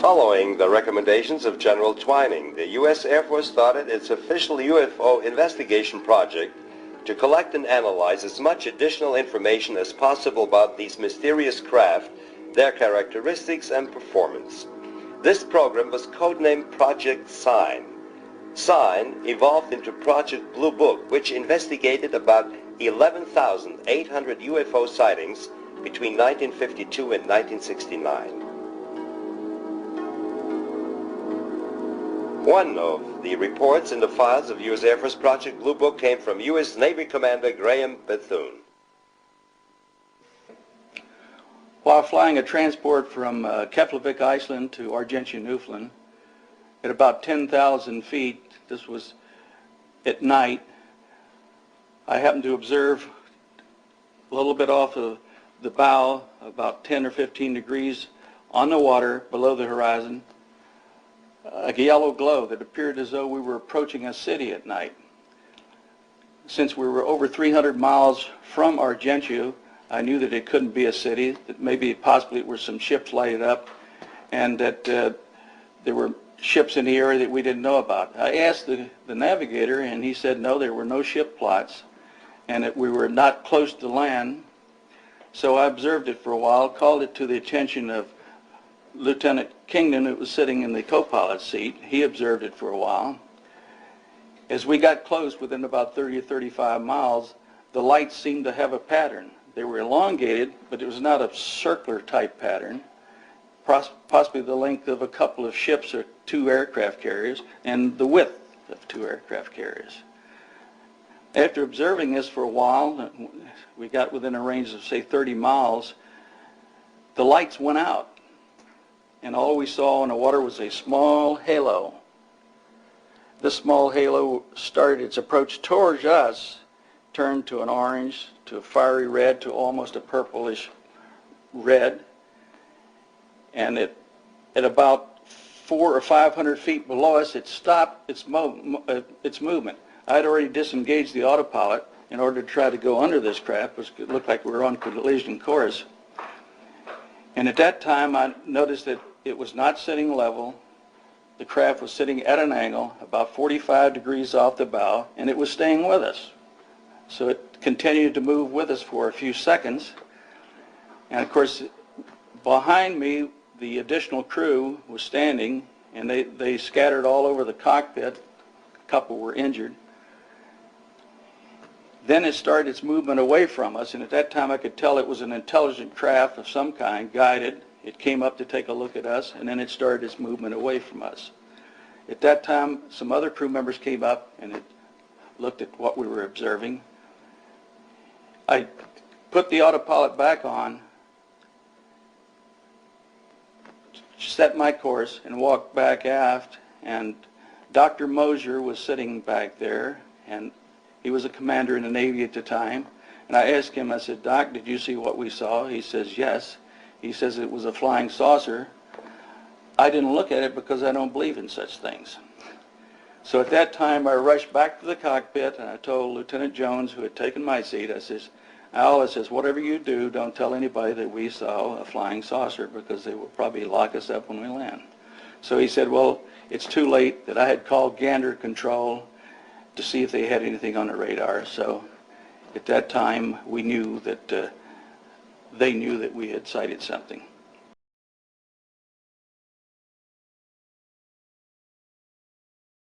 Following the recommendations of General Twining, the U.S. Air Force started its official UFO investigation project to collect and analyze as much additional information as possible about these mysterious craft, their characteristics and performance. This program was codenamed Project Sign. Sign evolved into Project Blue Book, which investigated about 11,800 UFO sightings between 1952 and 1969. One of the reports in the files of U.S. Air Force Project Blue Book came from U.S. Navy Commander Graham Bethune. While flying a transport from Keflavik, Iceland to Argentia, Newfoundland, at about 10,000 feet, this was at night, I happened to observe a little bit off of the bow, about 10 or 15 degrees on the water below the horizon, a yellow glow that appeared as though we were approaching a city at night. Since we were over 300 miles from Argentia, I knew that it couldn't be a city, that maybe possibly it were some ships lighted up, and that there were ships in the area that we didn't know about. I asked the navigator, and he said no, there were no ship plots, and that we were not close to land. So I observed it for a while, called it to the attention of Lieutenant Kingdon, who was sitting in the co-pilot's seat. He observed it for a while. As we got close, within about 30 or 35 miles, the lights seemed to have a pattern. They were elongated, but it was not a circular type pattern, possibly the length of a couple of ships or 2 aircraft carriers, and the width of 2 aircraft carriers. After observing this for a while, we got within a range of, say, 30 miles, the lights went out. And all we saw in the water was a small halo. This small halo started its approach towards us, turned to an orange, to a fiery red, to almost a purplish red. And at about 400 or 500 feet below us, it stopped its movement. I had already disengaged the autopilot in order to try to go under this craft, because it looked like we were on collision course. And at that time, I noticed that it was not sitting level. The craft was sitting at an angle, about 45 degrees off the bow, and it was staying with us. So it continued to move with us for a few seconds. And of course, behind me, the additional crew was standing, and they scattered all over the cockpit. A couple were injured. Then it started its movement away from us, and at that time I could tell it was an intelligent craft of some kind, guided. It came up to take a look at us, and then it started its movement away from us. At that time, some other crew members came up, and it looked at what we were observing. I put the autopilot back on, set my course, and walked back aft, and Dr. Mosier was sitting back there, and he was a commander in the Navy at the time. And I asked him, I said, "Doc, did you see what we saw?" He says, "Yes." He says it was a flying saucer. I didn't look at it because I don't believe in such things. So at that time, I rushed back to the cockpit, and I told Lieutenant Jones, who had taken my seat, I says, "Al," I says, "whatever you do, don't tell anybody that we saw a flying saucer, because they will probably lock us up when we land." So he said, well, it's too late, that I had called Gander Control to see if they had anything on the radar. So at that time, we knew that they knew that we had sighted something.